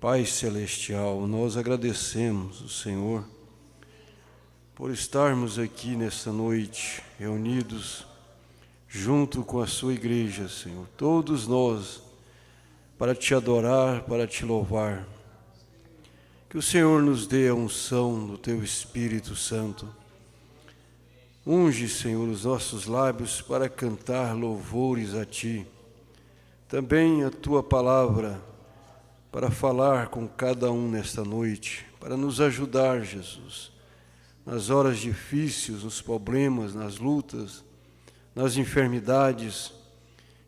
Pai Celestial, nós agradecemos o Senhor por estarmos aqui nesta noite, reunidos junto com a sua igreja, Senhor. Todos nós, para te adorar, para te louvar. Que o Senhor nos dê a unção do teu Espírito Santo. Unge, Senhor, os nossos lábios para cantar louvores a ti. Também a tua palavra para falar com cada um nesta noite, para nos ajudar, Jesus, nas horas difíceis, nos problemas, nas lutas, nas enfermidades.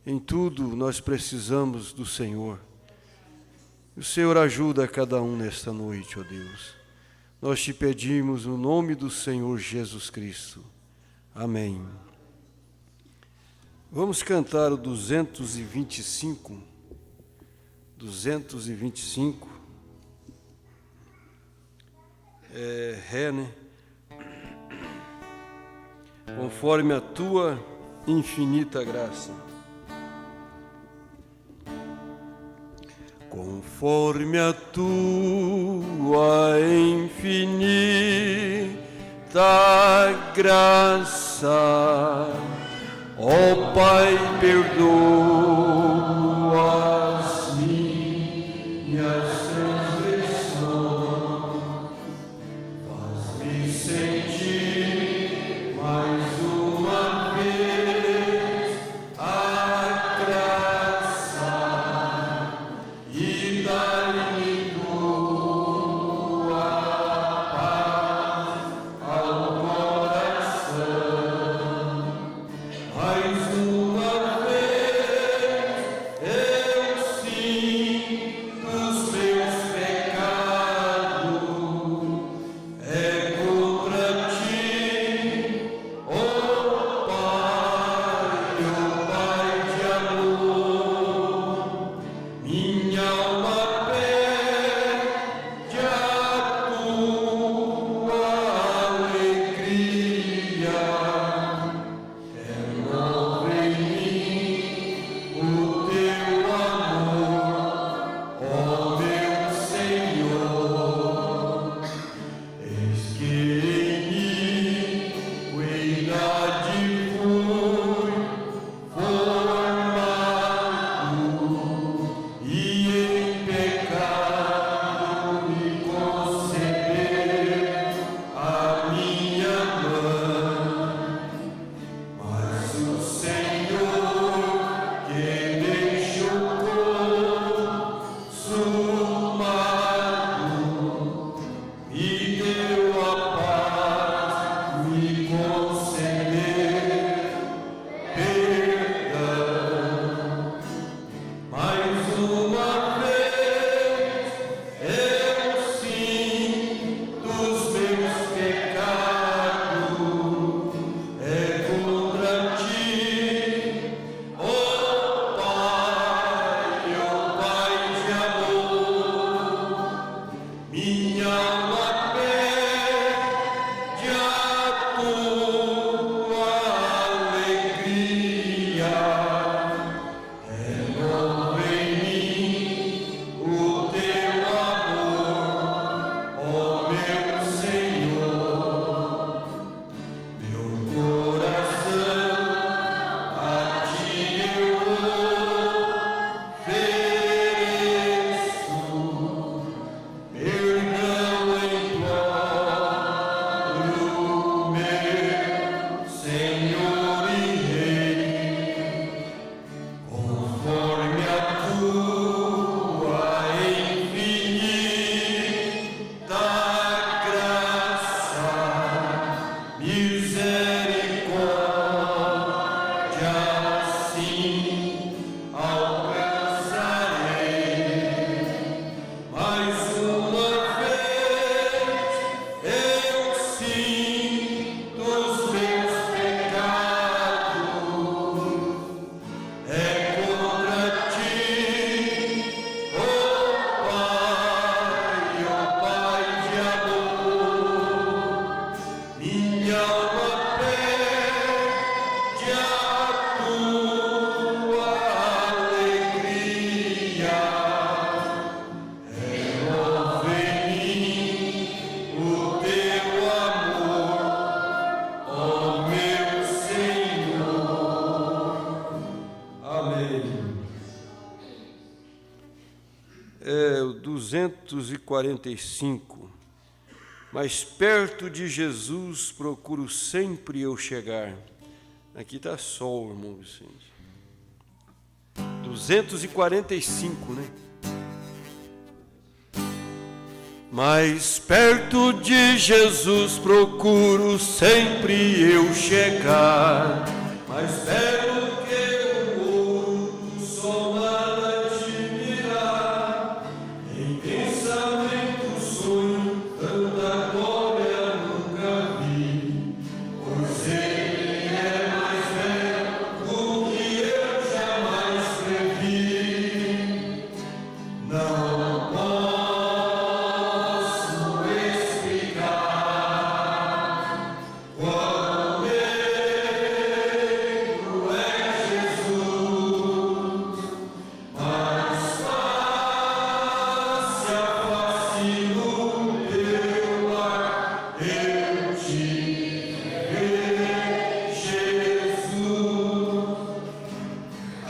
Em tudo nós precisamos do Senhor. O Senhor ajuda a cada um nesta noite, ó Deus. Nós te pedimos no nome do Senhor Jesus Cristo. Amém. Vamos cantar o 225. 225. Ré, né? Conforme a tua infinita graça. Conforme a tua infinita graça, ó Pai, perdoa as minhas transgressões, faz-me sentir mais uma vez a graça e dá-lhe tua paz ao coração. Mais uma vez eu sinto os meus pecados, é contra ti, ó Pai de amor. Minha alma pede a tua alegria. Renova em mim o teu amor, ó meu Senhor. Eis que em iniquidade fui formado e em pecado me concebeu a minha mãe. Mas o Senhor que deixou consumado me deu a paz, me concedeu perdão. Mais uma vez eu sinto os meus pecados, é contra ti, ó Pai de amor. Minha alma pede a tua alegria. Renova em mim o teu amor, ó meu Senhor. Meu coração a ti eu ofereço, perdão imploro, meu Senhor e Rei. Conforme a tua infinita graça, misericórdia, assim alcançarei. Mais uma vez eu sinto os meus pecados, é contra ti, ó Pai de amor. Minha alma pede a tua alegria. 245. Mais perto de Jesus procuro sempre eu chegar. Aqui está sol, irmão Vicente. 245, né? Mais perto de Jesus procuro sempre eu chegar. Mais perto que o ouro do sol nada admirar. Intensamente o sonho, tanta glória nunca vi. Pois ele é mais velho do que eu jamais previ. Não posso explicar quão meigo é Jesus, mas face a face no teu lar eu te verei, Jesus. A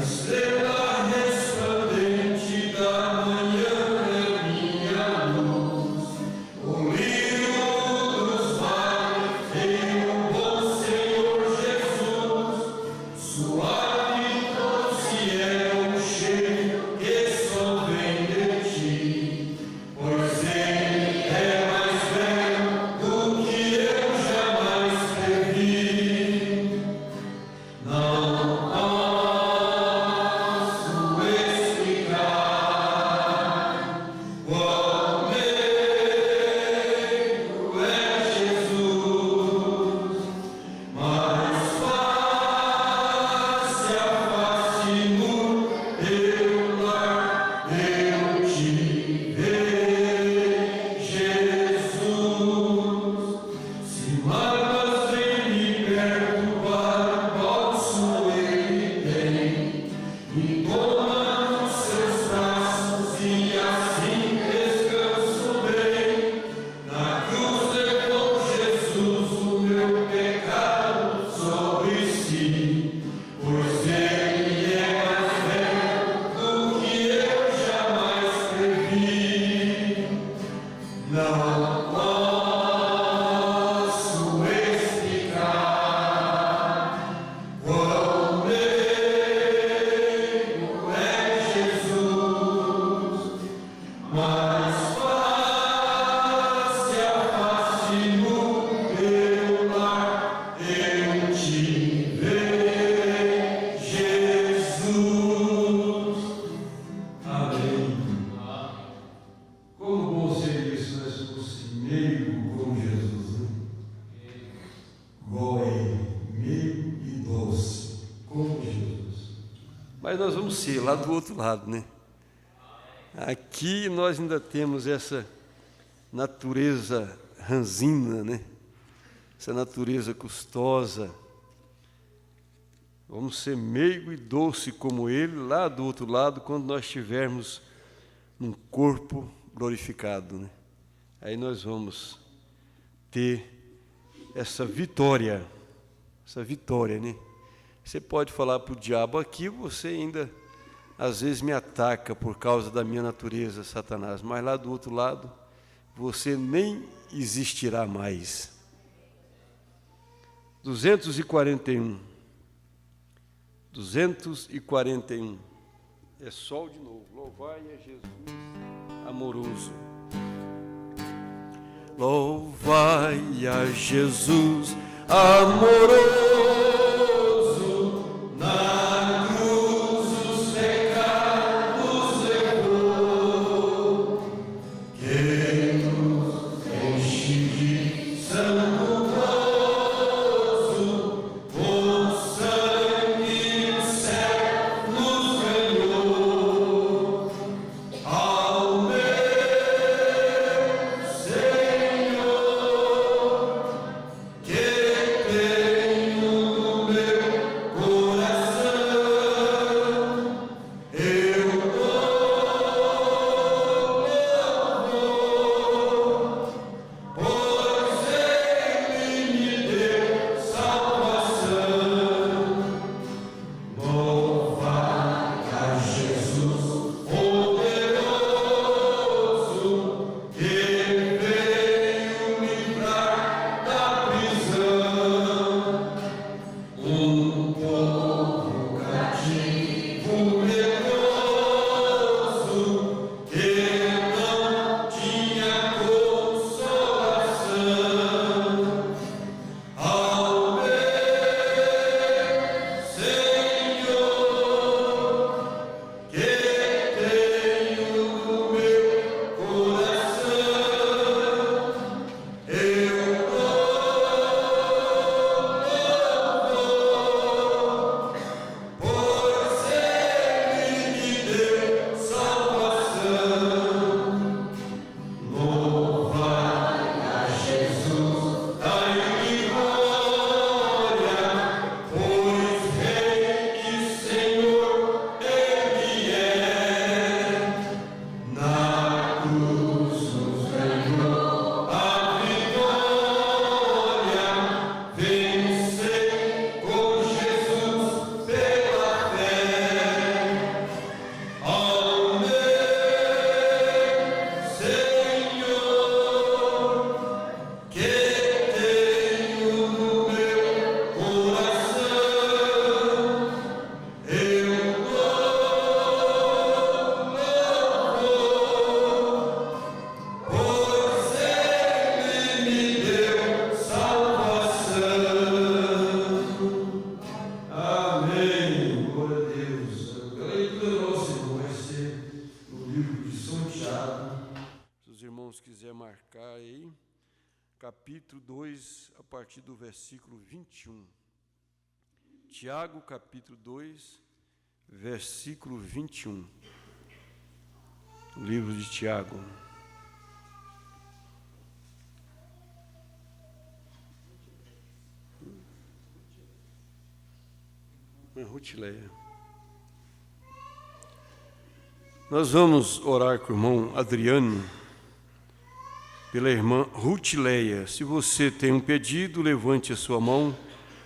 estrela resplandente da manhã é minha luz, o lírio dos vales veio o bom Senhor Jesus, suave doce é o cheiro que só vem de ti, pois ele é mais velho do que eu jamais previ. Não posso explicar quão meigo é Jesus, mas face a face no teu lar eu te verei, Jesus. Se mágoas vêm me perturbar, posso ele tem. Me toma nos seus braços e assim descanso bem. Na cruz levou Jesus o meu pecado sobre si, pois ele é mais velho do que eu jamais previ. Não posso explicar quão meigo é Jesus, mas face a face no teu lar eu te verei, Jesus. Amém. Como bom seria se nós fosse meigo como Jesus, né? Igual a ele, meigo e doce, como Jesus. Mas nós vamos ser lá do outro lado, né? Aqui nós ainda temos essa natureza ranzina, né? Essa natureza custosa. Vamos ser meigo e doce como ele lá do outro lado, quando nós estivermos num corpo glorificado, né? Aí nós vamos ter essa vitória, né? Você pode falar para o diabo aqui, você ainda às vezes me ataca por causa da minha natureza, Satanás, mas lá do outro lado você nem existirá mais. 241. É sol de novo. Louvai a Jesus amoroso. Louvai a Jesus amoroso, na cruz os pecados levou, que nos enche de santo gozo, com sangue do céu nos ganhou. Ao meu Senhor, que tenho capítulo 2, a partir do versículo 21. Tiago, capítulo 2, versículo 21. O livro de Tiago. Rutileia. Nós vamos orar com o irmão Adriano, pela irmã Rutileia. Se você tem um pedido, levante a sua mão,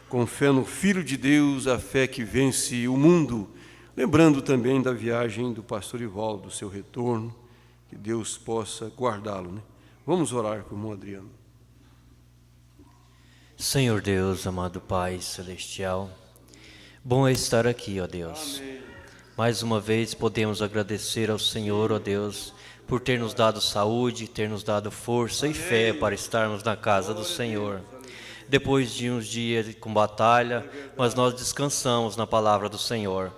com fé no Filho de Deus, a fé que vence o mundo. Lembrando também da viagem do pastor Ivaldo, do seu retorno, que Deus possa guardá-lo, né? Vamos orar com o irmão Adriano. Senhor Deus, amado Pai Celestial, bom é estar aqui, ó Deus. Amém. Mais uma vez podemos agradecer ao Senhor, ó Deus, por ter nos dado saúde, ter nos dado força e fé para estarmos na casa do Senhor. Depois de uns dias com batalha, mas nós descansamos na palavra do Senhor.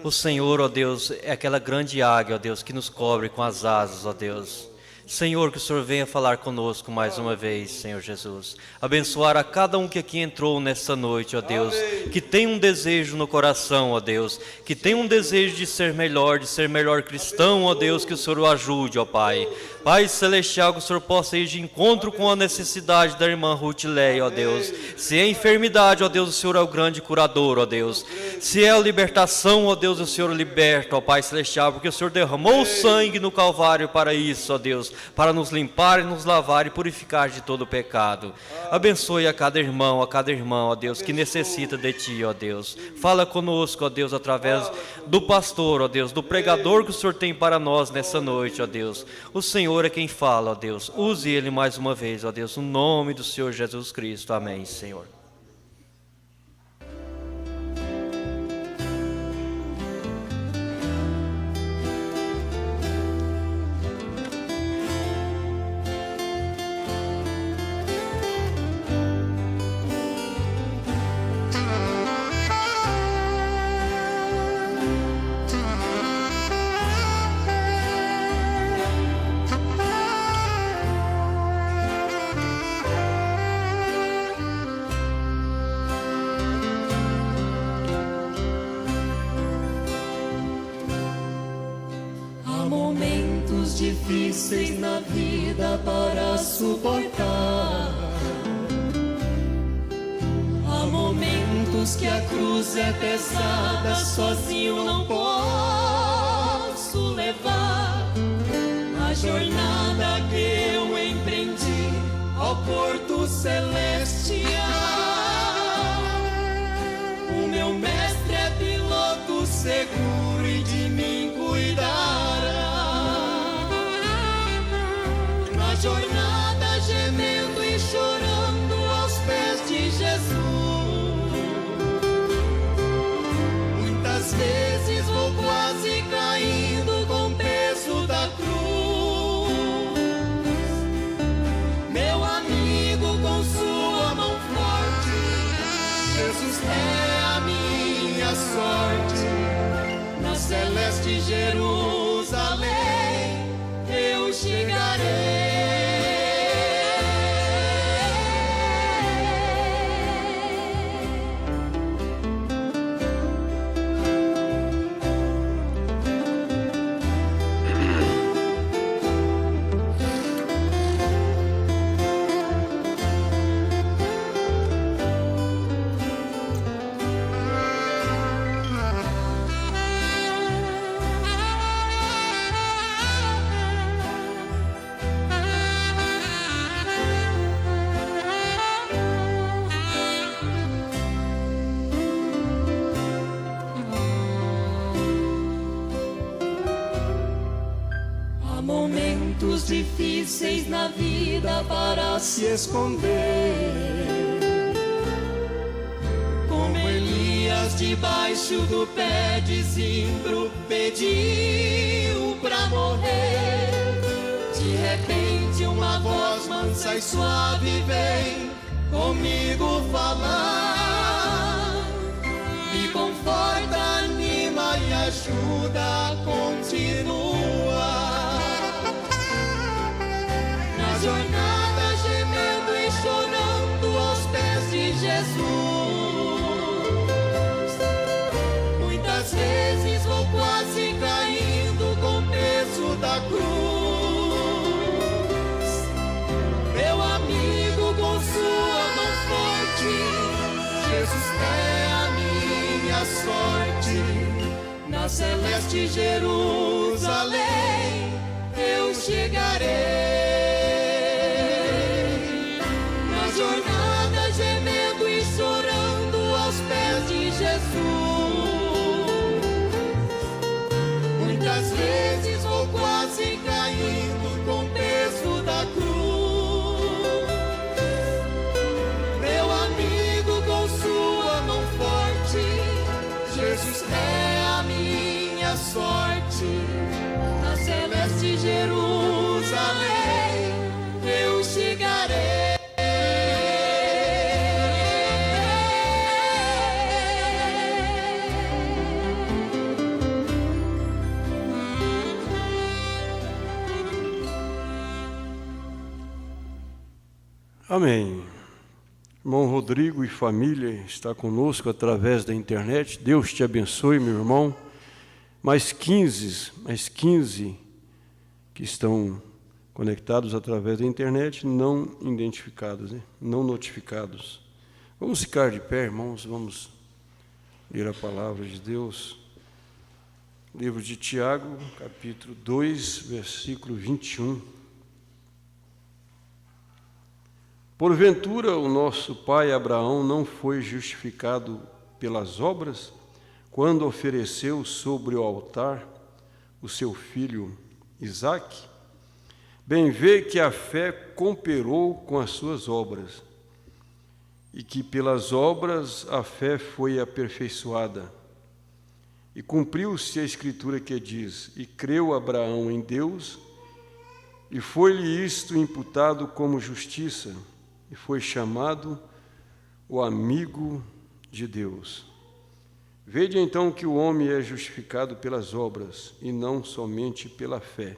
O Senhor, ó Deus, é aquela grande águia, ó Deus, que nos cobre com as asas, ó Deus. Senhor, que o Senhor venha falar conosco mais uma vez, Senhor Jesus. Abençoar a cada um que aqui entrou nesta noite, ó Deus. Que tem um desejo no coração, ó Deus. Que tem um desejo de ser melhor cristão, ó Deus. Que o Senhor o ajude, ó Pai. Pai Celestial, que o Senhor possa ir de encontro com a necessidade da irmã Rutileia, ó Deus. Se é enfermidade, ó Deus, o Senhor é o grande curador, ó Deus. Se é a libertação, ó Deus, o Senhor o liberta, ó Pai Celestial. Porque o Senhor derramou o sangue no Calvário para isso, ó Deus. Para nos limpar e nos lavar e purificar de todo o pecado. Abençoe a cada irmão, ó Deus, que necessita de Ti, ó Deus. Fala conosco, ó Deus, através do pastor, ó Deus, do pregador que o Senhor tem para nós nessa noite, ó Deus. O Senhor é quem fala, ó Deus. Use Ele mais uma vez, ó Deus, no nome do Senhor Jesus Cristo. Amém, Senhor. Difíceis na vida para suportar. Há momentos que a cruz é pesada, sozinho não posso levar. A jornada que eu empreendi ao porto celestial. O meu mestre é piloto seguro e de mim cuidará. Jornada gemendo e chorando aos pés de Jesus. Muitas vezes vou quase caindo com o peso da cruz. Meu amigo, com sua mão forte, Jesus é a minha sorte. Na celeste Jerusalém eu chegarei. Momentos difíceis na vida para se esconder, como Elias debaixo do pé de zimbro pediu pra morrer. De repente uma voz mansa e suave vem comigo falar, me conforta, anima e ajuda a continuar. Jornada gemendo e chorando Jesus. Muitas vezes vou quase caindo com o peso da cruz. Meu amigo, com sua mão forte, Jesus é a minha sorte. Na celeste Jerusalém eu chegarei. Na jornada gemendo e chorando aos pés de Jesus. Muitas vezes vou quase caindo com o peso da cruz. Meu amigo, com sua mão forte, Jesus é a minha sorte. Na celeste Jerusalém eu chegarei. Amém. Irmão Rodrigo e família está conosco através da internet. Deus te abençoe, meu irmão. Mais 15 que estão conectados através da internet, não identificados, né? Não notificados. Vamos ficar de pé, irmãos, vamos ler a palavra de Deus. Livro de Tiago, capítulo 2, versículo 21. Porventura, o nosso pai Abraão não foi justificado pelas obras, quando ofereceu sobre o altar o seu filho Isaque? Bem vê que a fé cooperou com as suas obras, e que pelas obras a fé foi aperfeiçoada. E cumpriu-se a escritura que diz: e creu Abraão em Deus, e foi-lhe isto imputado como justiça, e foi chamado o amigo de Deus. Vede então que o homem é justificado pelas obras, e não somente pela fé.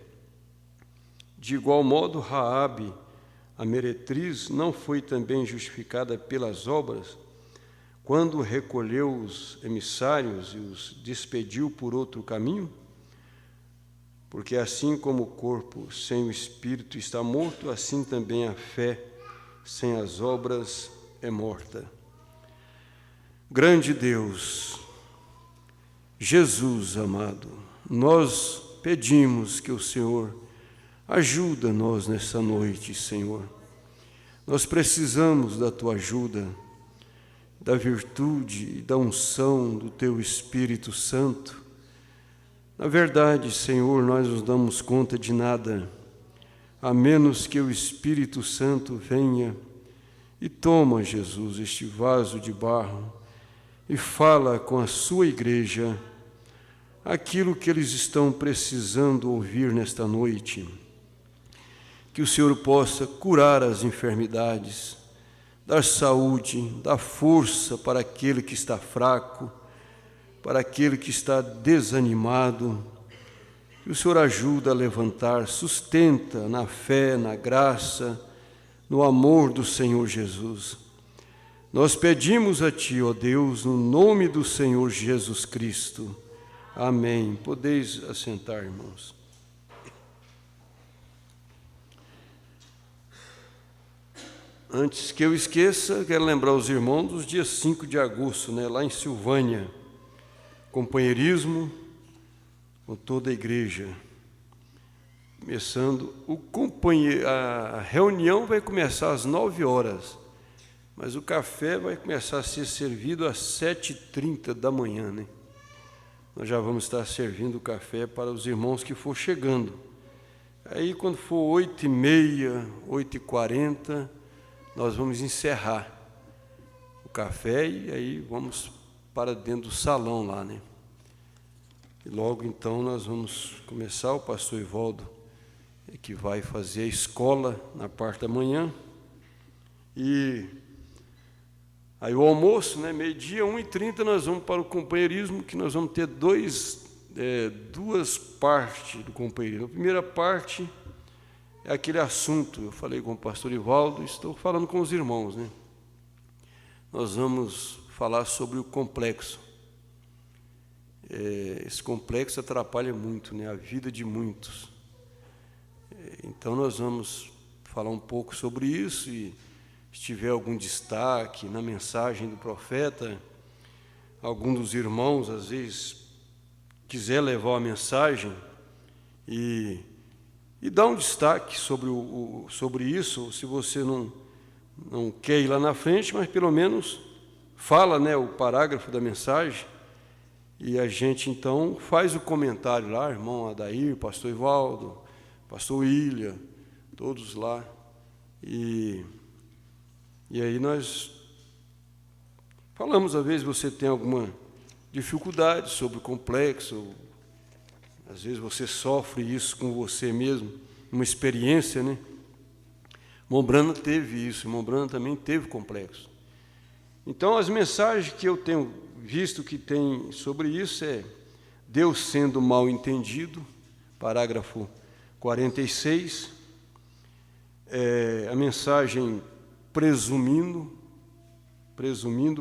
De igual modo, Raabe, a meretriz, não foi também justificada pelas obras, quando recolheu os emissários e os despediu por outro caminho? Porque assim como o corpo sem o espírito está morto, assim também a fé sem as obras é morta. Grande Deus, Jesus amado, nós pedimos que o Senhor ajuda-nos nessa noite, Senhor. Nós precisamos da Tua ajuda, da virtude e da unção do Teu Espírito Santo. Na verdade, Senhor, nós nos damos conta de nada, a menos que o Espírito Santo venha e toma, Jesus, este vaso de barro e fala com a sua igreja aquilo que eles estão precisando ouvir nesta noite. Que o Senhor possa curar as enfermidades, dar saúde, dar força para aquele que está fraco, para aquele que está desanimado. Que o Senhor ajuda a levantar, sustenta na fé, na graça, no amor do Senhor Jesus. Nós pedimos a Ti, ó Deus, no nome do Senhor Jesus Cristo. Amém. Podeis assentar, irmãos. Antes que eu esqueça, quero lembrar os irmãos dos dias 5 de agosto, lá em Silvânia. Companheirismo com toda a igreja. Começando, a reunião vai começar às 9 horas, mas o café vai começar a ser servido às 7h30 da manhã, Nós já vamos estar servindo o café para os irmãos que for chegando. Aí, quando for 8h30, 8h40, nós vamos encerrar o café e aí vamos para dentro do salão lá, E logo então nós vamos começar, o pastor Ivaldo que vai fazer a escola na parte da manhã. E aí o almoço, meio-dia, 1h30, nós vamos para o companheirismo, que nós vamos ter duas partes do companheirismo. A primeira parte é aquele assunto, eu falei com o pastor Ivaldo, estou falando com os irmãos, nós vamos falar sobre o complexo. Esse complexo atrapalha muito, né, a vida de muitos. Então nós vamos falar um pouco sobre isso, e se tiver algum destaque na mensagem do profeta, algum dos irmãos, às vezes, quiser levar a mensagem e dar um destaque sobre isso, se você não quer ir lá na frente, mas pelo menos fala, né, o parágrafo da mensagem, e a gente então faz o comentário lá, irmão Adair, pastor Ivaldo, pastor William, todos lá, e aí nós falamos. Às vezes você tem alguma dificuldade sobre o complexo, às vezes você sofre isso com você mesmo, uma experiência, né? Mombrana teve isso, Mombrana também teve complexo. Então, as mensagens que eu tenho visto que tem sobre isso é Deus sendo mal entendido, parágrafo 46, a mensagem presumindo,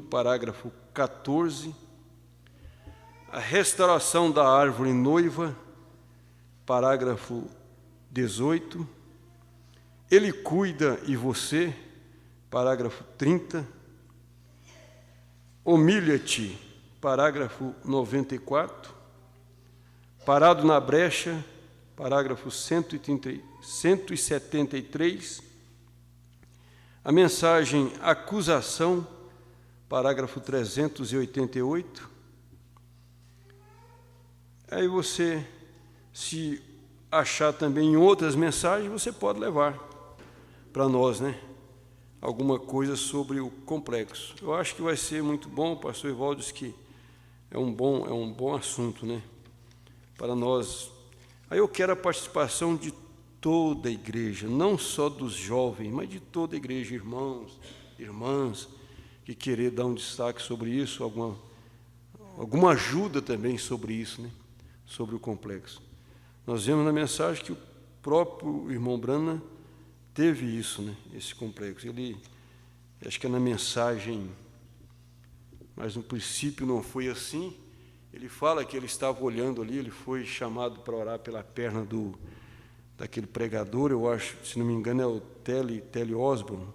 parágrafo 14, a restauração da árvore noiva, parágrafo 18, Ele cuida e você, parágrafo 30, humilha-te, parágrafo 94, parado na brecha, parágrafo 173, a mensagem acusação, parágrafo 388. Aí você, se achar também em outras mensagens, você pode levar para nós, né, alguma coisa sobre o complexo. Eu acho que vai ser muito bom. O pastor Ivaldo disse que é um bom assunto, né, para nós. Aí eu quero a participação de toda a igreja, não só dos jovens, mas de toda a igreja, irmãos, irmãs, que querer dar um destaque sobre isso, alguma ajuda também sobre isso, né, sobre o complexo. Nós vemos na mensagem que o próprio irmão Brana teve isso, né, esse complexo. Ele, acho que é na mensagem, mas no princípio não foi assim. Ele fala que ele estava olhando ali, ele foi chamado para orar pela perna daquele pregador, eu acho, se não me engano, é o Telly Osborne.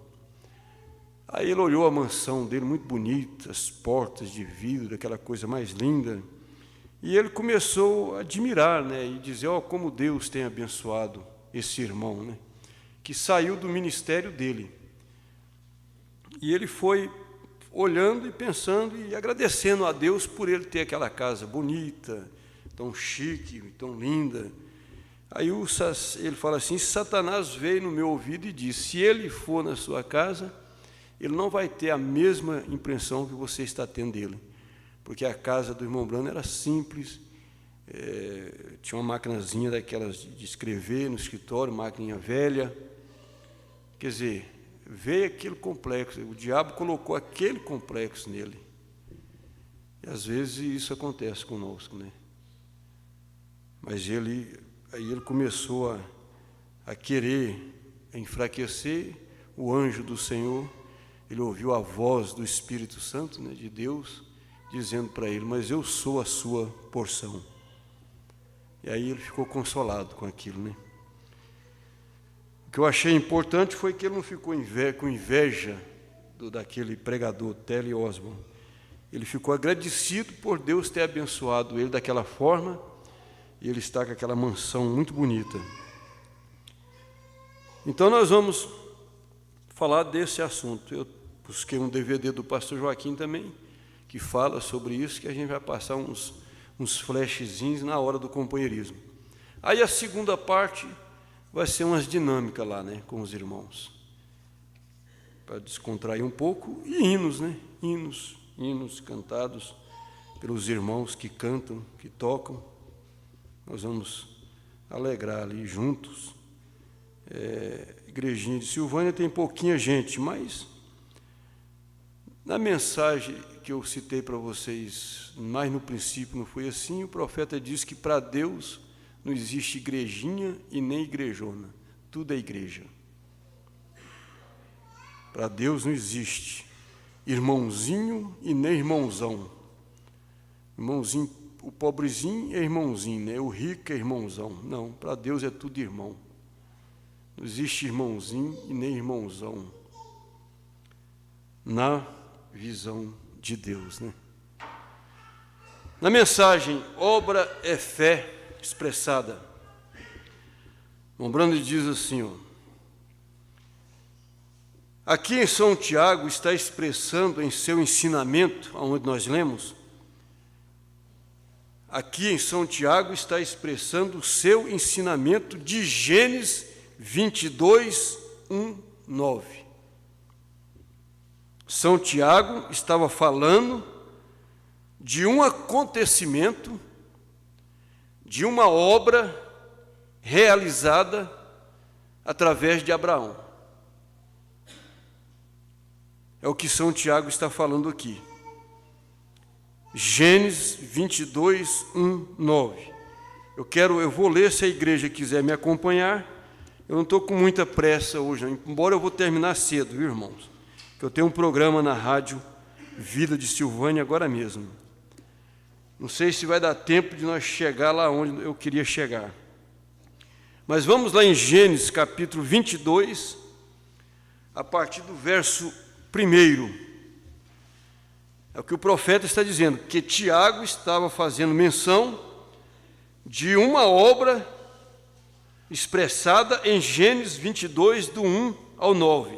Aí ele olhou a mansão dele, muito bonita, as portas de vidro, aquela coisa mais linda, e ele começou a admirar, né, e dizer, como Deus tem abençoado esse irmão, né, que saiu do ministério dele. E ele foi olhando e pensando e agradecendo a Deus por ele ter aquela casa bonita, tão chique, tão linda. Aí ele fala assim: Satanás veio no meu ouvido e disse, se ele for na sua casa, ele não vai ter a mesma impressão que você está tendo dele, porque a casa do irmão Brano era simples, tinha uma maquinazinha daquelas de escrever no escritório, máquina velha. Quer dizer, veio aquele complexo, o diabo colocou aquele complexo nele. E às vezes isso acontece conosco, né? Mas aí ele começou a querer enfraquecer. O anjo do Senhor, ele ouviu a voz do Espírito Santo, né, de Deus, dizendo para ele, mas eu sou a sua porção. E aí ele ficou consolado com aquilo, né? O que eu achei importante foi que ele não ficou com inveja daquele pregador, Telly Osborne. Ele ficou agradecido por Deus ter abençoado ele daquela forma, e ele está com aquela mansão muito bonita. Então nós vamos falar desse assunto. Eu busquei um DVD do pastor Joaquim também, que fala sobre isso, que a gente vai passar uns flashzinhos na hora do companheirismo. Aí a segunda parte vai ser umas dinâmicas lá, né, com os irmãos, para descontrair um pouco, e hinos, né, hinos cantados pelos irmãos que cantam, que tocam. Nós vamos alegrar ali juntos. Igrejinha de Silvânia tem pouquinha gente, mas na mensagem que eu citei para vocês, mais no princípio não foi assim, o profeta disse que para Deus não existe igrejinha e nem igrejona, tudo é igreja. Para Deus não existe irmãozinho e nem irmãozão. Irmãozinho, o pobrezinho é irmãozinho, né? O rico é irmãozão. Não, para Deus é tudo irmão. Não existe irmãozinho e nem irmãozão na visão de Deus, né? Na mensagem, obra é fé expressada. Lembrando, ele diz assim, ó, aqui em São Tiago está expressando em seu ensinamento, onde nós lemos, aqui em São Tiago está expressando o seu ensinamento de Gênesis 22, 1, 9. São Tiago estava falando de um acontecimento, de uma obra realizada através de Abraão. É o que São Tiago está falando aqui. Gênesis 22, 1, 9. Eu vou ler, se a igreja quiser me acompanhar. Eu não estou com muita pressa hoje, não, embora eu vou terminar cedo, viu, irmãos? Que eu tenho um programa na rádio Vida de Silvânia agora mesmo. Não sei se vai dar tempo de nós chegar lá onde eu queria chegar. Mas vamos lá em Gênesis capítulo 22, a partir do verso 1. É o que o profeta está dizendo, que Tiago estava fazendo menção de uma obra expressada em Gênesis 22, do 1 ao 9.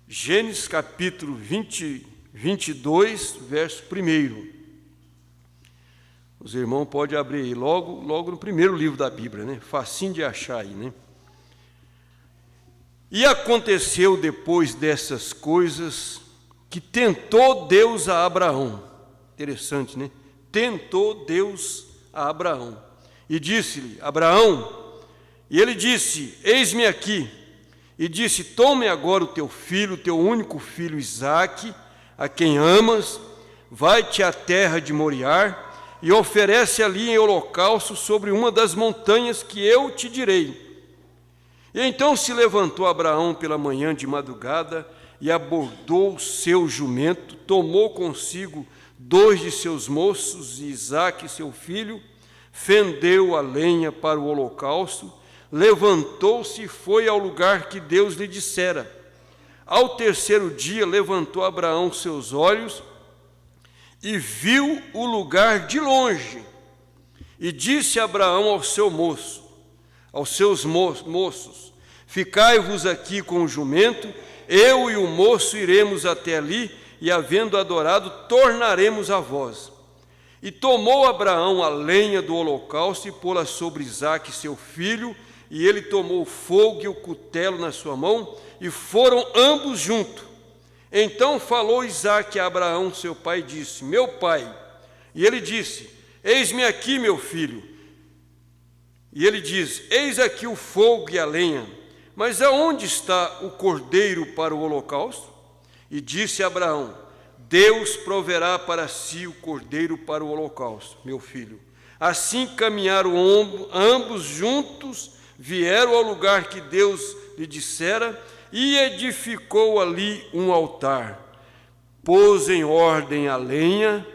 Gênesis capítulo 22, verso 1. Os irmãos podem abrir aí, logo no primeiro livro da Bíblia, né? Facinho de achar aí, né? E aconteceu depois dessas coisas que tentou Deus a Abraão. Interessante, né? Tentou Deus a Abraão. E disse-lhe, Abraão, e ele disse, eis-me aqui. E disse, tome agora o teu filho, teu único filho Isaque, a quem amas, vai-te à terra de Moriá, e oferece ali em holocausto sobre uma das montanhas que eu te direi. E então se levantou Abraão pela manhã de madrugada, e abordou o seu jumento, tomou consigo 2 de seus moços, e Isaque, seu filho, fendeu a lenha para o holocausto, levantou-se e foi ao lugar que Deus lhe dissera. Ao terceiro dia levantou Abraão seus olhos e viu o lugar de longe. E disse Abraão ao seu moço, aos seus moços, ficai-vos aqui com o jumento, eu e o moço iremos até ali, e havendo adorado, tornaremos a vós. E tomou Abraão a lenha do holocausto e pô-la sobre Isaque, seu filho, e ele tomou o fogo e o cutelo na sua mão, e foram ambos juntos. Então falou Isaque a Abraão, seu pai, e disse, meu pai. E ele disse, eis-me aqui, meu filho. E ele diz, eis aqui o fogo e a lenha, mas aonde está o cordeiro para o holocausto? E disse Abraão, Deus proverá para si o cordeiro para o holocausto, meu filho. Assim caminharam ambos juntos, vieram ao lugar que Deus lhe dissera, e edificou ali um altar. Pôs em ordem a lenha,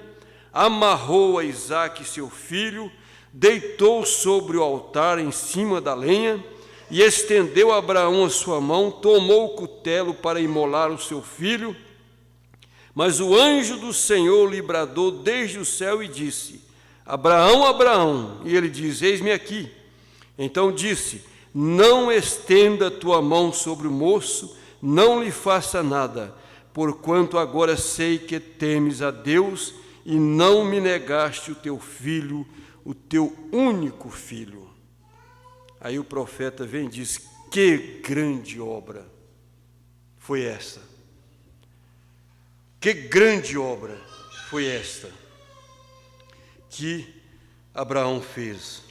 amarrou a Isaque seu filho, deitou sobre o altar em cima da lenha, e estendeu Abraão a sua mão, tomou o cutelo para imolar o seu filho. Mas o anjo do Senhor lhe bradou desde o céu e disse, Abraão, Abraão. E ele diz, eis-me aqui. Então disse, não estenda tua mão sobre o moço, não lhe faça nada, porquanto agora sei que temes a Deus e não me negaste o teu filho, o teu único filho. Aí o profeta vem e diz, que grande obra foi essa? Que grande obra foi esta que Abraão fez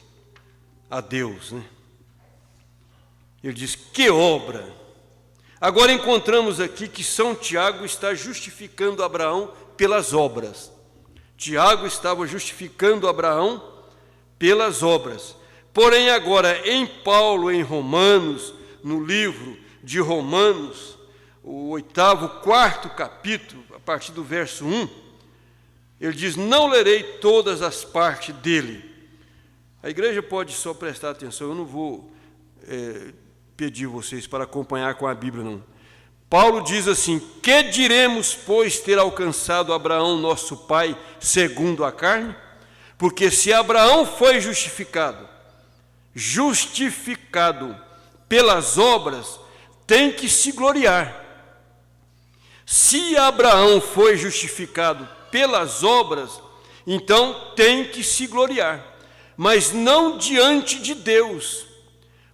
a Deus, né? Ele diz, que obra! Agora encontramos aqui que São Tiago está justificando Abraão pelas obras. Tiago estava justificando Abraão pelas obras. Porém, agora, em Paulo, em Romanos, no livro de Romanos, o 8º, 4º capítulo, a partir do verso 1, ele diz: não lerei todas as partes dele. A igreja pode só prestar atenção, eu não vou pedir vocês para acompanhar com a Bíblia, não. Paulo diz assim: que diremos, pois, ter alcançado Abraão, nosso pai, segundo a carne? Porque se Abraão foi justificado pelas obras, tem que se gloriar. Se Abraão foi justificado pelas obras, então tem que se gloriar, mas não diante de Deus.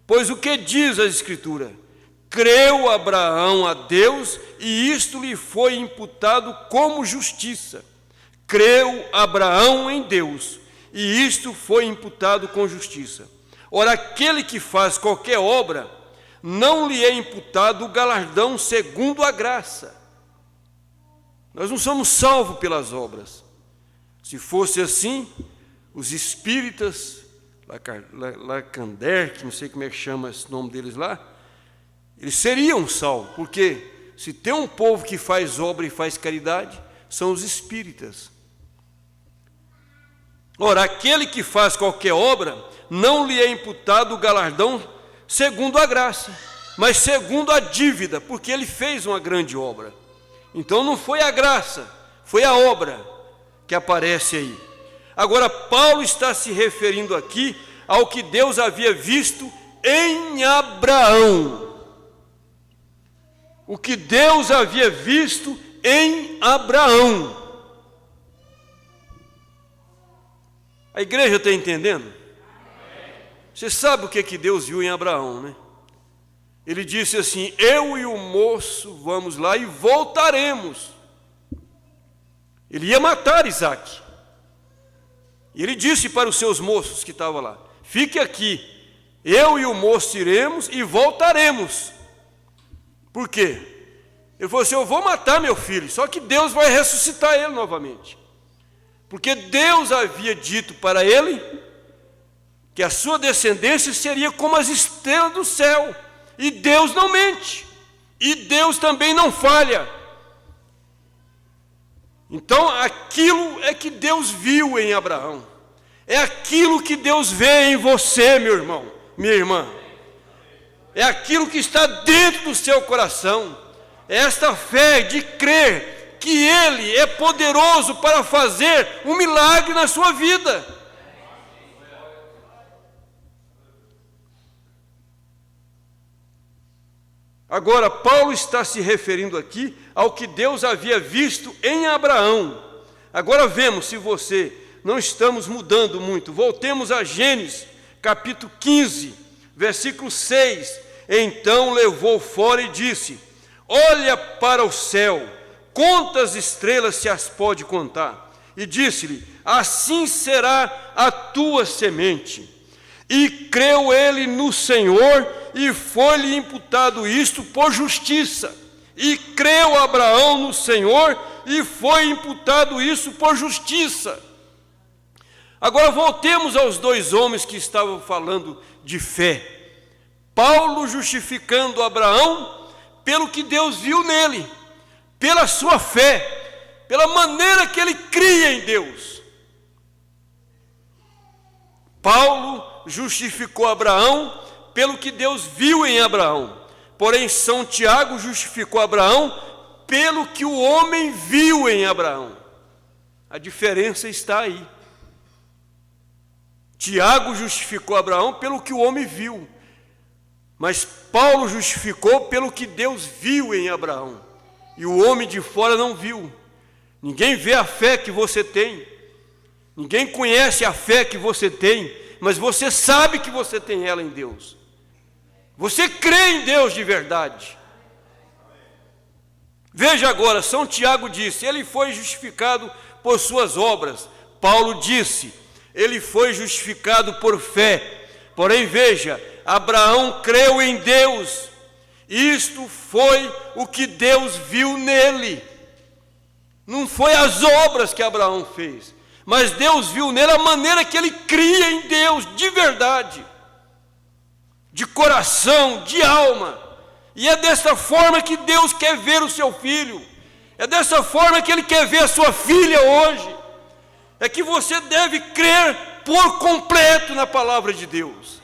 Pois o que diz a Escritura? Creu Abraão a Deus, e isto lhe foi imputado como justiça. Creu Abraão em Deus, e isto foi imputado com justiça. Ora, aquele que faz qualquer obra, não lhe é imputado o galardão segundo a graça. Nós não somos salvos pelas obras. Se fosse assim, os espíritas, Lacanderk, não sei como é que chama esse nome deles lá, eles seriam salvos, porque se tem um povo que faz obra e faz caridade, são os espíritas. Ora, aquele que faz qualquer obra, não lhe é imputado o galardão segundo a graça, mas segundo a dívida, porque ele fez uma grande obra. Então não foi a graça, foi a obra que aparece aí. Agora, Paulo está se referindo aqui ao que Deus havia visto em Abraão. O que Deus havia visto em Abraão. A igreja está entendendo? Você sabe o que Deus viu em Abraão, né? Ele disse assim: eu e o moço vamos lá e voltaremos. Ele ia matar Isaque. E ele disse para os seus moços que estavam lá: fique aqui, eu e o moço iremos e voltaremos. Por quê? Ele falou assim: eu vou matar meu filho, só que Deus vai ressuscitar ele novamente. Porque Deus havia dito para ele que a sua descendência seria como as estrelas do céu. E Deus não mente. E Deus também não falha. Então, aquilo é que Deus viu em Abraão. É aquilo que Deus vê em você, meu irmão, minha irmã. É aquilo que está dentro do seu coração. É esta fé de crer que Ele é poderoso para fazer um milagre na sua vida. Agora, Paulo está se referindo aqui ao que Deus havia visto em Abraão. Agora vemos, se você não estamos mudando muito, voltemos a Gênesis, capítulo 15, versículo 6. Então levou fora e disse: olha para o céu, quantas estrelas se as pode contar? E disse-lhe: assim será a tua semente. E creu ele no Senhor, e foi-lhe imputado isto por justiça. E creu Abraão no Senhor, e foi imputado isso por justiça. Agora voltemos aos dois homens que estavam falando de fé. Paulo justificando Abraão pelo que Deus viu nele, pela sua fé, pela maneira que ele cria em Deus. Paulo justificou Abraão pelo que Deus viu em Abraão. Porém, São Tiago justificou Abraão pelo que o homem viu em Abraão. A diferença está aí. Tiago justificou Abraão pelo que o homem viu, mas Paulo justificou pelo que Deus viu em Abraão. E o homem de fora não viu. Ninguém vê a fé que você tem. Ninguém conhece a fé que você tem. Mas você sabe que você tem ela em Deus. Você crê em Deus de verdade. Veja agora, São Tiago disse: ele foi justificado por suas obras. Paulo disse: ele foi justificado por fé. Porém, veja, Abraão creu em Deus. Isto foi o que Deus viu nele. Não foi as obras que Abraão fez, mas Deus viu nele a maneira que ele cria em Deus, de verdade, de coração, de alma. E é dessa forma que Deus quer ver o seu filho. É dessa forma que Ele quer ver a sua filha hoje. É que você deve crer por completo na palavra de Deus.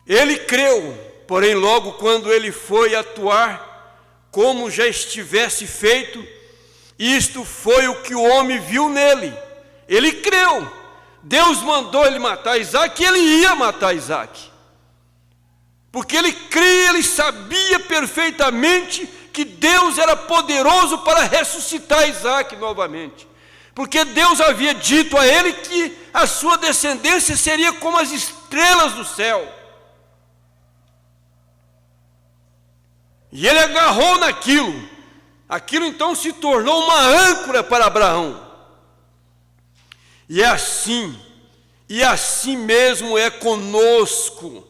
Ele creu, porém logo quando ele foi atuar, como já estivesse feito, isto foi o que o homem viu nele. Ele creu. Deus mandou ele matar Isaque, e ele ia matar Isaque. Porque ele cria, ele sabia perfeitamente que Deus era poderoso para ressuscitar Isaque novamente. Porque Deus havia dito a ele que a sua descendência seria como as estrelas do céu. E ele agarrou naquilo. Aquilo então se tornou uma âncora para Abraão. E assim mesmo é conosco,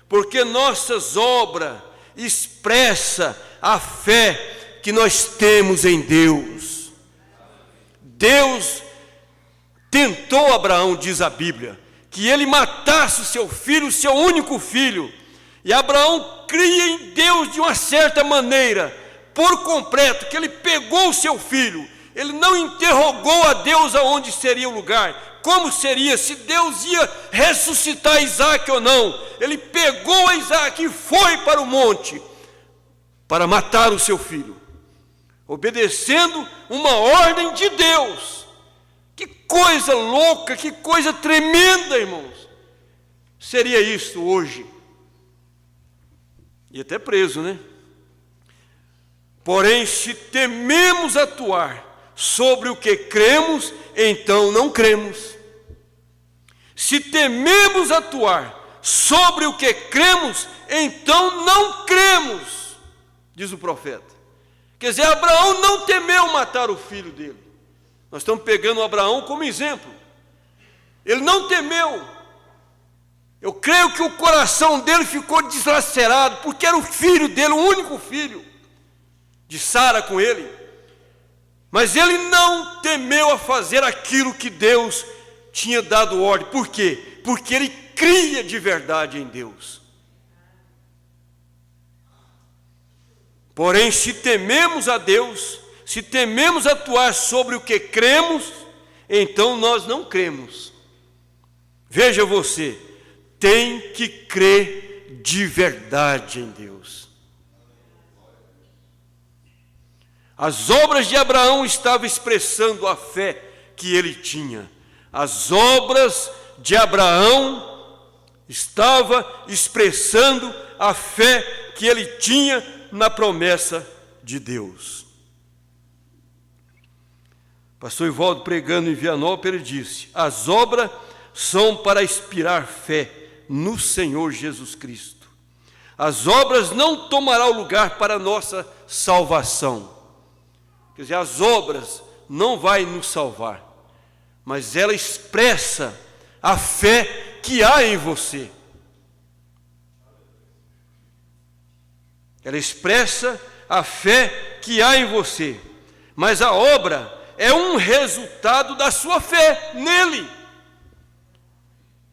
porque nossas obras expressam a fé que nós temos em Deus. Deus tentou Abraão, diz a Bíblia, que ele matasse o seu filho, o seu único filho. E Abraão cria em Deus de uma certa maneira, por completo, que ele pegou o seu filho. Ele não interrogou a Deus aonde seria o lugar, como seria, se Deus ia ressuscitar Isaque ou não. Ele pegou a Isaque e foi para o monte, para matar o seu filho, obedecendo uma ordem de Deus. Que coisa louca, que coisa tremenda, irmãos, seria isso hoje. E até preso, né? Porém, se tememos atuar sobre o que cremos, então não cremos. Se tememos atuar sobre o que cremos, então não cremos, diz o profeta. Quer dizer, Abraão não temeu matar o filho dele. Nós estamos pegando Abraão como exemplo. Ele não temeu. Eu creio que o coração dele ficou deslacerado, porque era o filho dele, o único filho de Sara com ele. Mas ele não temeu a fazer aquilo que Deus tinha dado ordem. Por quê? Porque ele cria de verdade em Deus. Porém, se tememos a Deus, se tememos atuar sobre o que cremos, então nós não cremos. Veja você, tem que crer de verdade em Deus. As obras de Abraão estavam expressando a fé que ele tinha. As obras de Abraão estavam expressando a fé que ele tinha na promessa de Deus. Pastor Ivaldo, pregando em Vianópolis, ele disse: as obras são para inspirar fé no Senhor Jesus Cristo. As obras não tomarão lugar para a nossa salvação. Quer dizer, as obras não vai nos salvar, mas ela expressa a fé que há em você. Ela expressa a fé que há em você, mas a obra é um resultado da sua fé nele.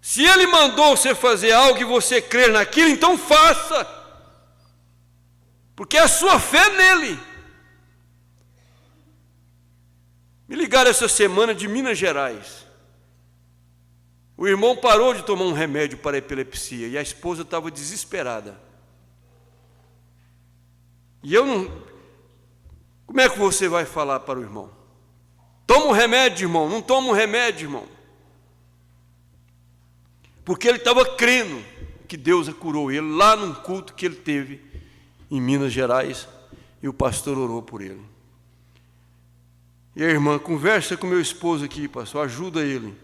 Se ele mandou você fazer algo e você crer naquilo, então faça, porque é a sua fé nele. Me ligaram essa semana de Minas Gerais. O irmão parou de tomar um remédio para a epilepsia e a esposa estava desesperada. E eu não... Como é que você vai falar para o irmão? Toma um remédio, irmão. Não toma um remédio, irmão. Porque ele estava crendo que Deus curou ele lá num culto que ele teve em Minas Gerais, e o pastor orou por ele. E a irmã, conversa com meu esposo aqui, pastor, ajuda ele.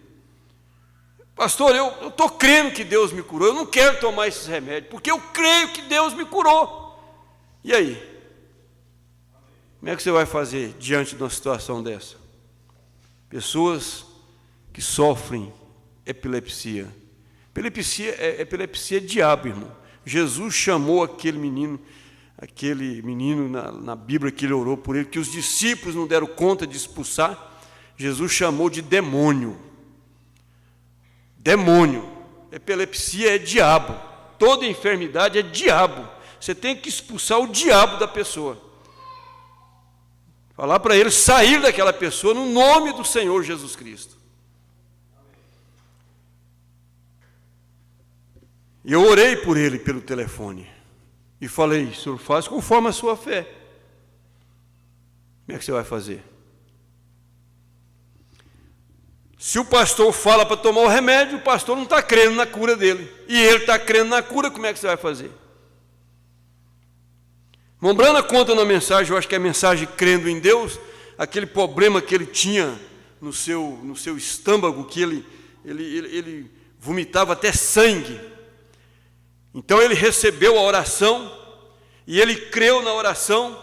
Pastor, eu estou crendo que Deus me curou, eu não quero tomar esses remédios, porque eu creio que Deus me curou. E aí? Como é que você vai fazer diante de uma situação dessa? Pessoas que sofrem epilepsia. Epilepsia é diabo, irmão. Jesus chamou aquele menino na Bíblia que ele orou por ele, que os discípulos não deram conta de expulsar, Jesus chamou de demônio. Demônio Epilepsia é diabo. Toda enfermidade é diabo. Você tem que expulsar o diabo da pessoa. Falar para ele sair daquela pessoa no nome do Senhor Jesus Cristo. E eu orei por ele pelo telefone. E falei, senhor, faz conforme a sua fé. Como é que você vai fazer? Se o pastor fala para tomar o remédio, o pastor não está crendo na cura dele. E ele está crendo na cura, como é que você vai fazer? Mombrana conta na mensagem, eu acho que é a mensagem crendo em Deus, aquele problema que ele tinha no seu estômago, que ele vomitava até sangue. Então ele recebeu a oração, e ele creu na oração,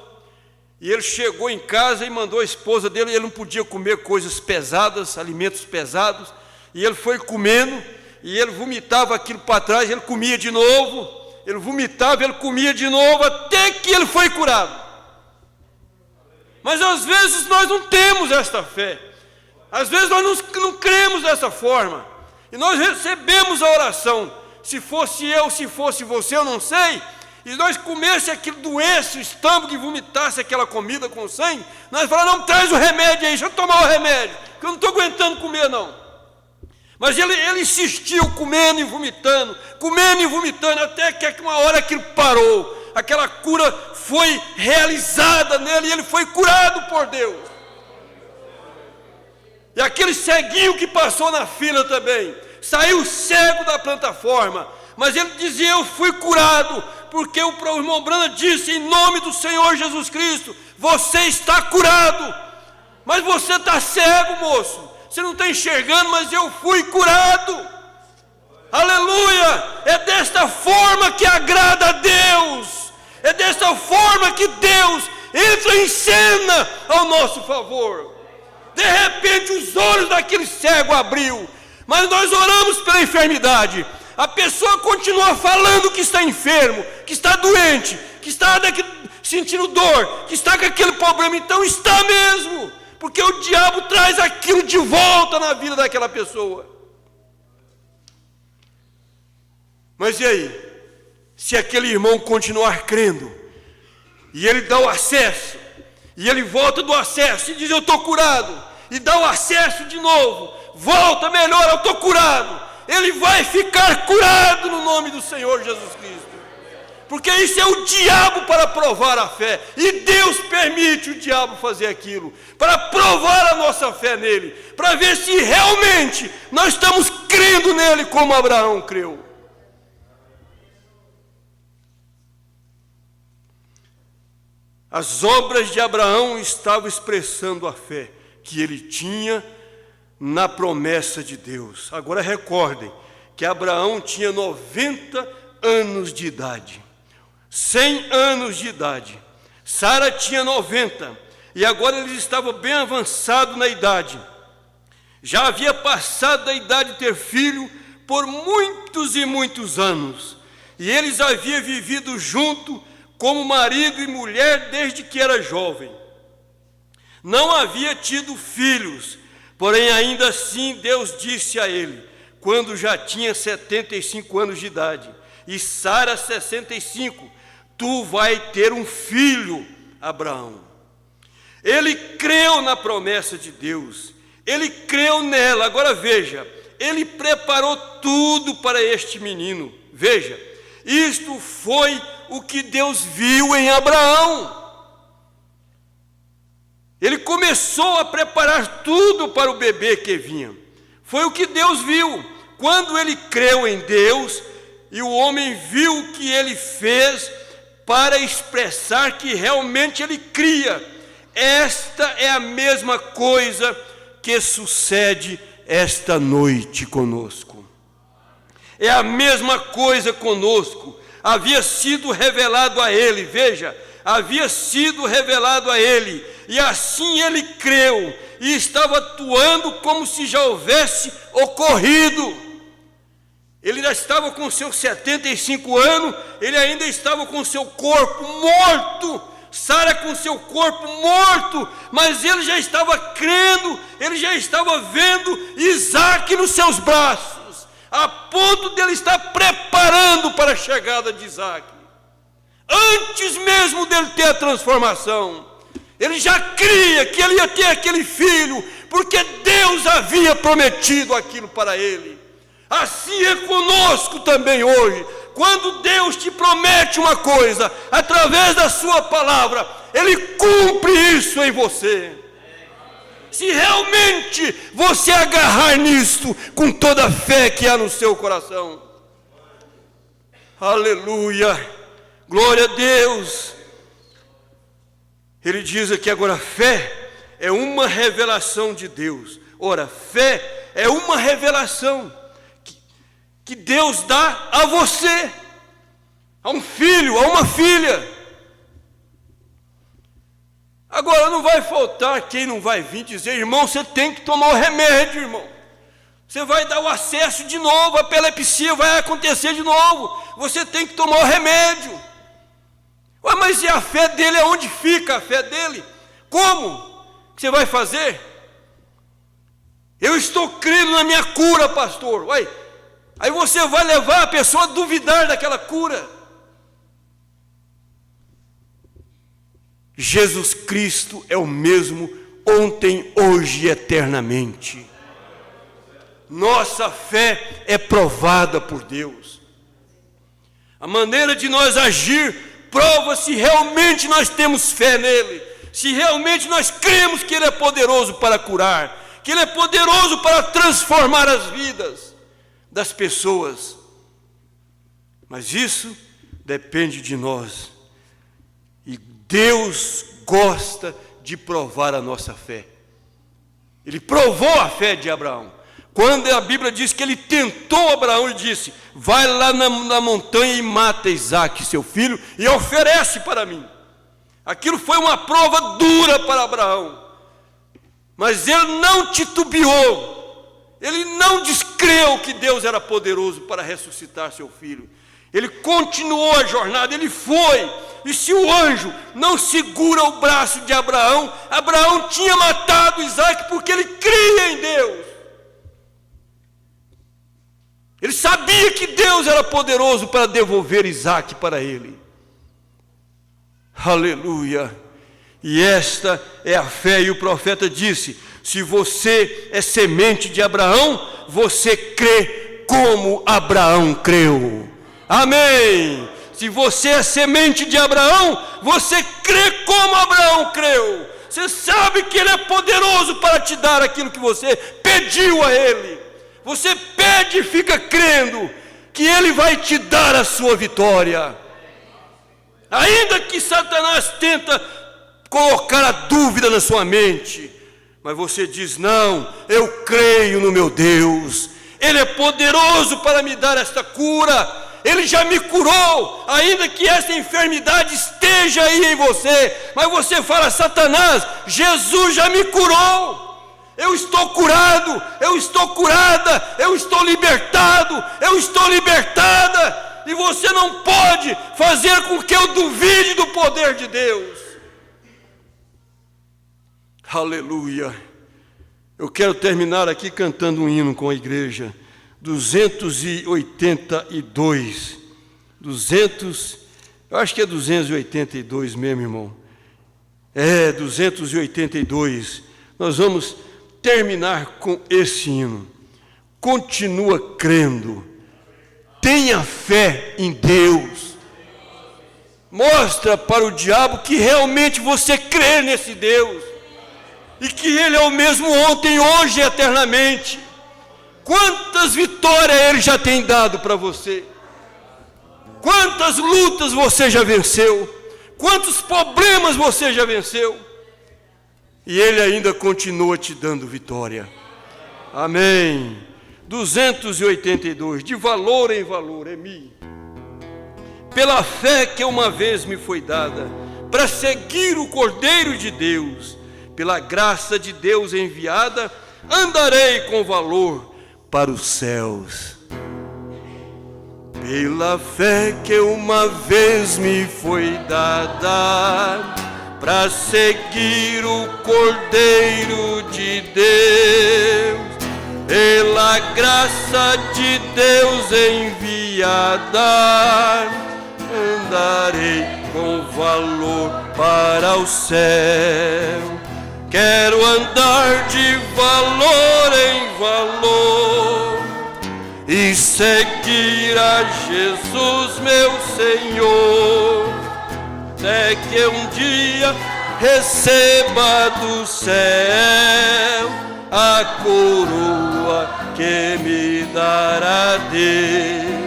e ele chegou em casa e mandou a esposa dele, ele não podia comer coisas pesadas, alimentos pesados, e ele foi comendo, e ele vomitava aquilo para trás, ele comia de novo, ele vomitava, ele comia de novo, até que ele foi curado. Mas às vezes nós não temos esta fé, às vezes nós não cremos dessa forma, e nós recebemos a oração, se fosse eu, se fosse você, eu não sei, e nós comesse aquilo, doesse o estômago e vomitasse aquela comida com sangue, nós falamos, não, traz o remédio aí, deixa eu tomar o remédio, que eu não estou aguentando comer não. Mas ele insistiu comendo e vomitando, até que uma hora aquilo parou, aquela cura foi realizada nele, e ele foi curado por Deus. E aquele ceguinho que passou na fila também, saiu cego da plataforma, mas ele dizia, eu fui curado, porque o irmão Brana disse, em nome do Senhor Jesus Cristo, você está curado, mas você está cego, moço, você não está enxergando, mas eu fui curado, aleluia, é desta forma que agrada a Deus, é desta forma que Deus entra em cena ao nosso favor. De repente os olhos daquele cego abriu, mas nós oramos pela enfermidade, a pessoa continua falando que está enfermo, que está doente, que está sentindo dor, que está com aquele problema, então está mesmo, porque o diabo traz aquilo de volta na vida daquela pessoa. Mas e aí? Se aquele irmão continuar crendo, e ele dá o acesso, e ele volta do acesso e diz, eu estou curado, e dá o acesso de novo, volta, melhora, eu estou curado, ele vai ficar curado no nome do Senhor Jesus Cristo, porque isso é o diabo para provar a fé, e Deus permite o diabo fazer aquilo, para provar a nossa fé nele, para ver se realmente nós estamos crendo nele como Abraão creu. As obras de Abraão estavam expressando a fé que ele tinha na promessa de Deus. Agora recordem que Abraão tinha 90 anos de idade, 100 anos de idade, Sara tinha 90, e agora eles estavam bem avançados na idade, já havia passado da idade de ter filho por muitos e muitos anos, e eles haviam vivido junto como marido e mulher desde que era jovem, não havia tido filhos, porém ainda assim Deus disse a ele, quando já tinha 75 anos de idade, e Sara 65, tu vai ter um filho, Abraão. Ele creu na promessa de Deus, ele creu nela. Agora veja, ele preparou tudo para este menino. Veja, isto foi o que Deus viu em Abraão. Ele começou a preparar tudo para o bebê que vinha. Foi o que Deus viu. Quando ele creu em Deus, e o homem viu o que ele fez para expressar que realmente ele cria. Esta é a mesma coisa que sucede esta noite conosco. É a mesma coisa conosco. Havia sido revelado a ele, veja, havia sido revelado a ele, e assim ele creu, e estava atuando como se já houvesse ocorrido. Ele ainda estava com seus 75 anos, ele ainda estava com seu corpo morto, Sara com seu corpo morto, mas ele já estava crendo, ele já estava vendo Isaque nos seus braços. a ponto de ele estar preparando para a chegada de Isaac. Antes mesmo dele ter a transformação, ele já cria que ele ia ter aquele filho, porque Deus havia prometido aquilo para ele. Assim é conosco também hoje. Quando Deus te promete uma coisa, através da sua palavra, Ele cumpre isso em você. Se realmente você agarrar nisto com toda a fé que há no seu coração. Aleluia, glória a Deus. Ele diz aqui agora, fé é uma revelação de Deus. Ora, fé é uma revelação que Deus dá a você, a um filho, a uma filha. Agora não vai faltar quem não vai vir dizer, irmão, você tem que tomar o remédio, irmão. Você vai dar o acesso de novo, a epilepsia vai acontecer de novo. Você tem que tomar o remédio. Ué, mas e a fé dele, aonde fica a fé dele? Como que você vai fazer? Eu estou crendo na minha cura, pastor. Ué, aí você vai levar a pessoa a duvidar daquela cura. Jesus Cristo é o mesmo ontem, hoje e eternamente. Nossa fé é provada por Deus. A maneira de nós agir prova se realmente nós temos fé nele, se realmente nós cremos que ele é poderoso para curar, que ele é poderoso para transformar as vidas das pessoas. Mas isso depende de nós. E Deus gosta de provar a nossa fé. Ele provou a fé de Abraão. Quando a Bíblia diz que ele tentou Abraão e disse, vai lá na montanha e mata Isaque, seu filho, e oferece para mim. Aquilo foi uma prova dura para Abraão. Mas ele não titubeou. Ele não descreu que Deus era poderoso para ressuscitar seu filho. Ele continuou a jornada, ele foi. E se o anjo não segura o braço de Abraão, Abraão tinha matado Isaque porque ele cria em Deus. Ele sabia que Deus era poderoso para devolver Isaque para ele. Aleluia. E esta é a fé, e o profeta disse, se você é semente de Abraão, você crê como Abraão creu. Amém. Se você é semente de Abraão, você crê como Abraão creu. Você sabe que ele é poderoso para te dar aquilo que você pediu a ele. Você pede e fica crendo que ele vai te dar a sua vitória. Ainda que Satanás tenta colocar a dúvida na sua mente, mas você diz, não, eu creio no meu Deus. Ele é poderoso para me dar esta cura. Ele já me curou, ainda que essa enfermidade esteja aí em você. Mas você fala, Satanás, Jesus já me curou. Eu estou curado, eu estou curada, eu estou libertado, eu estou libertada. E você não pode fazer com que eu duvide do poder de Deus. Aleluia. Eu quero terminar aqui cantando um hino com a igreja. 282. Eu acho que é 282 mesmo, irmão. É, 282. Nós vamos terminar com esse hino. Continua crendo. Tenha fé em Deus. Mostra para o diabo que realmente você crê nesse Deus. E que Ele é o mesmo ontem, hoje e eternamente. Quantas vitórias Ele já tem dado para você? Quantas lutas você já venceu? Quantos problemas você já venceu? E Ele ainda continua te dando vitória. Amém. 282, de valor em valor, Emi. Pela fé que uma vez me foi dada, para seguir o Cordeiro de Deus, pela graça de Deus enviada, andarei com valor para os céus. Pela fé que uma vez me foi dada, para seguir o Cordeiro de Deus, pela graça de Deus enviada, andarei com valor para o céu. Quero andar de valor em valor e seguir a Jesus, meu Senhor, até que um dia receba do céu a coroa que me dará Deus.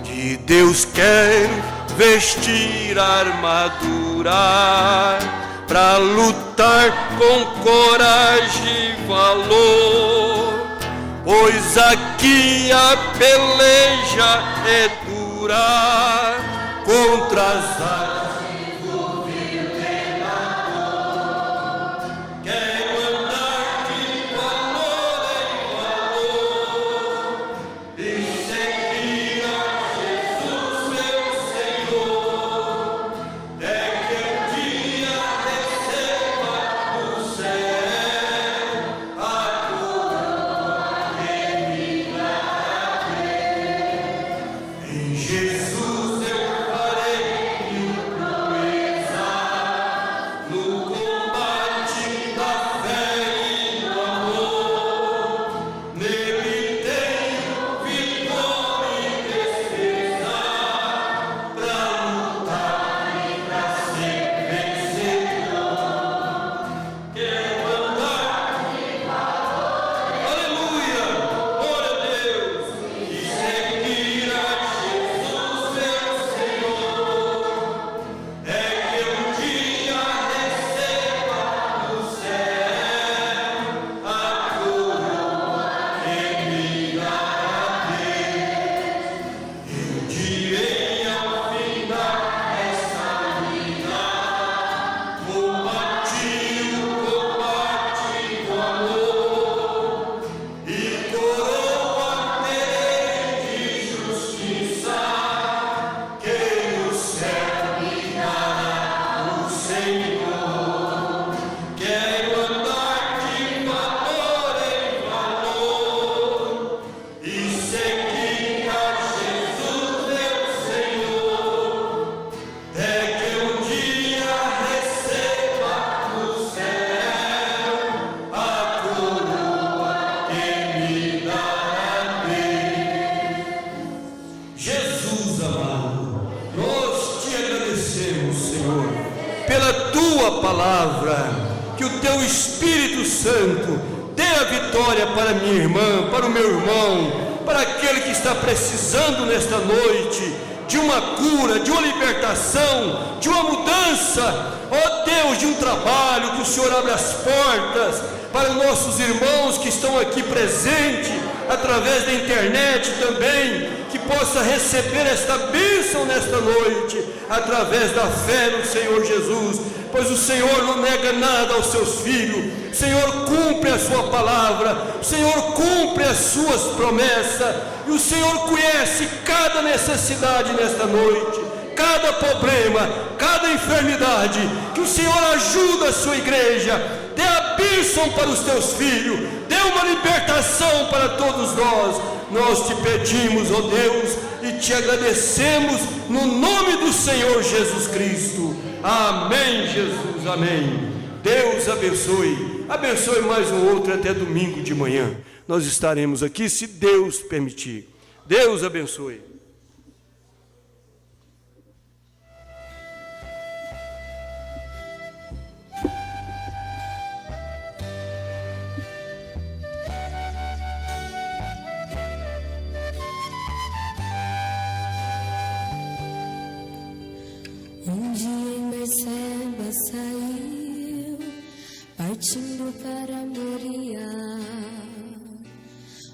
De Deus quero vestir a armadura pra lutar com coragem e valor, pois aqui a peleja é dura contra as armas do vil pecador. Quero andar de valor em valor e seguir a Jesus, meu Senhor, até que um dia receba do céu a coroa que me dará Deus. Em Jesus eu farei mil proezas, no combate da fé e do amor. Nele tenho vitória e defesa, pra lutar e pra ser vencedor. Quero andar de valor, aleluia, glória a Deus, e seguir a Jesus, meu Senhor, é que um dia receba do céu a coroa que me dará Deus. Eu direi ao findar essa vida, combati o combate do amor, e coroa terei de justiça, que o céu me dará o Senhor. Quero andar de valor em valor e seguir a Jesus, meu Senhor, até que um dia receba do céu a coroa que me dará Deus. Jesus amado, nós te agradecemos, Senhor, pela tua palavra, que o teu Espírito Santo dê a vitória para minha irmã, para o meu irmão, para aquele que está precisando nesta noite de uma cura, de uma libertação, de uma mudança, ó Deus, de um trabalho, que o Senhor abra as portas para os nossos irmãos que estão aqui presentes, através da internet também, que possa receber esta bênção nesta noite, através da fé no Senhor Jesus, pois o Senhor não nega nada aos seus filhos, o Senhor cumpre a sua palavra, o Senhor cumpre as suas promessas, e o Senhor conhece cada necessidade nesta noite, cada problema, cada enfermidade, que o Senhor ajuda a sua igreja, dê a bênção para os teus filhos, dê uma libertação para todos nós. Nós te pedimos, ó Deus, e te agradecemos no nome do Senhor Jesus Cristo. Amém, Jesus, amém. Deus abençoe, abençoe mais um outro até domingo de manhã. Nós estaremos aqui, se Deus permitir. Deus abençoe. Um dia em Berseba saiu, partindo para Moriá.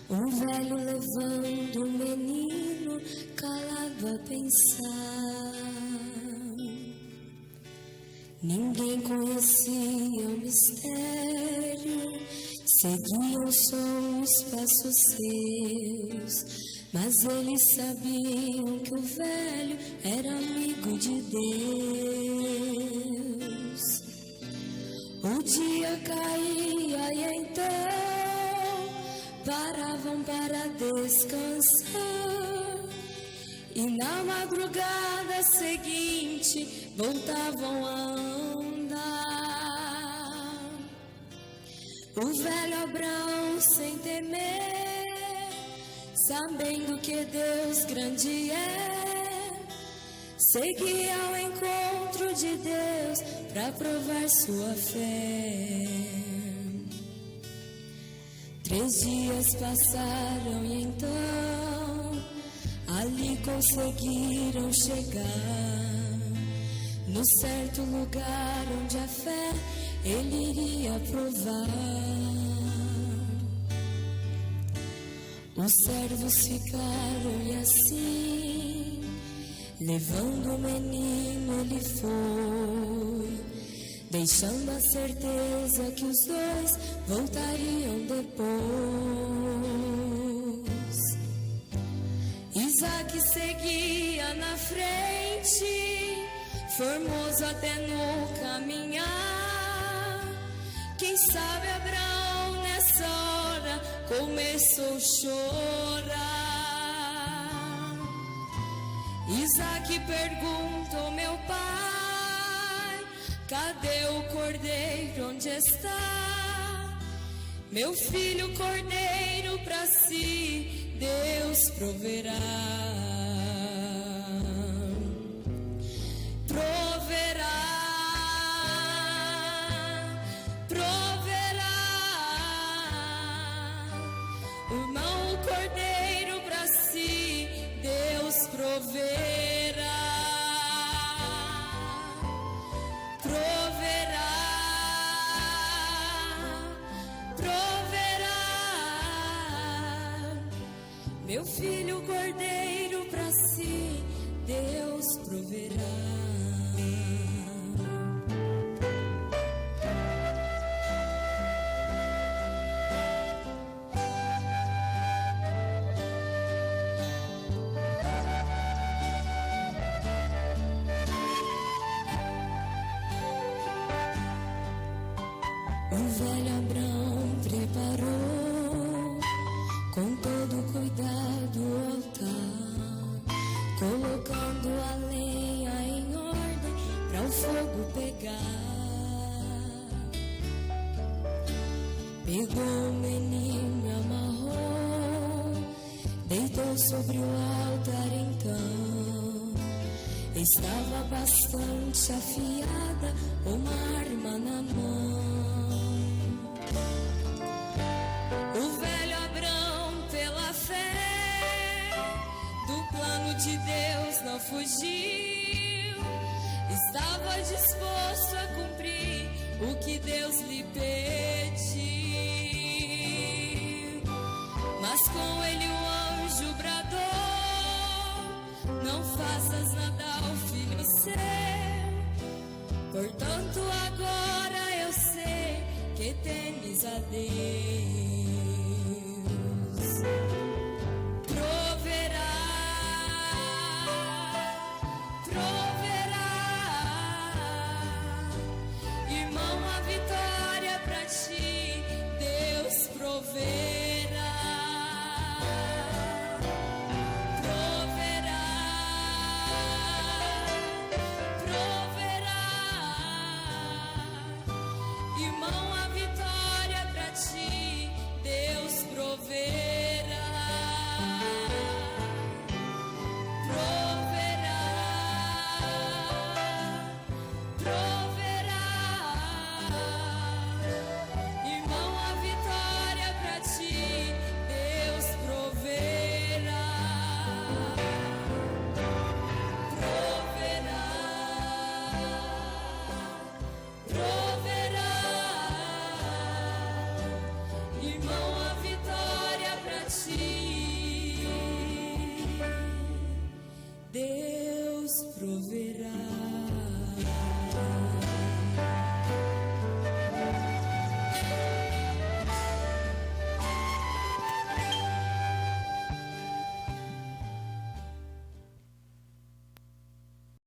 O velho levando o menino, calado a pensar. Ninguém conhecia o mistério, seguiam só os passos seus. Mas eles sabiam que o velho era amigo de Deus. O dia caía e então, para paravam para descansar, e na madrugada seguinte voltavam a andar. O velho Abraão, sem temer, sabendo que Deus grande é, seguia ao encontro de Deus para provar sua fé. 3 dias passaram e então ali conseguiram chegar no certo lugar onde a fé ele iria provar. Os servos ficaram e assim, levando o menino ele foi, deixando a certeza que os dois voltariam depois. Isaac seguia na frente, formoso até no caminhar. Quem sabe Abraão nessa hora começou a chorar. Isaac perguntou: meu pai, cadê o cordeiro, onde está? Meu filho, cordeiro para si Deus proverá. Proverá, proverá. Irmão, o cordeiro para si Deus proverá. Proverá, proverá. Meu filho, cordeiro para si Deus proverá. O velho Abraão preparou com todo cuidado o altar, colocando a lenha em ordem para o fogo pegar. Pegou o menino e amarrou, deitou sobre o altar então. Estava bastante afiada uma arma na mão. O velho Abraão, pela fé, do plano de Deus não fugiu. Estava disposto a cumprir o que Deus lhe pediu. Mas com ele o anjo bradou: não faças nada ao filho seu. Portanto agora eu sei que temes a Deus. Proverá, proverá. Irmão, a vitória pra ti Deus proverá. Proverá, proverá. Irmão, a vitória pra ti Deus proverá. Proverá, proverá. Irmão, a vitória pra ti Deus proverá. Proverá, proverá. Irmão, a vitória pra ti Deus proverá.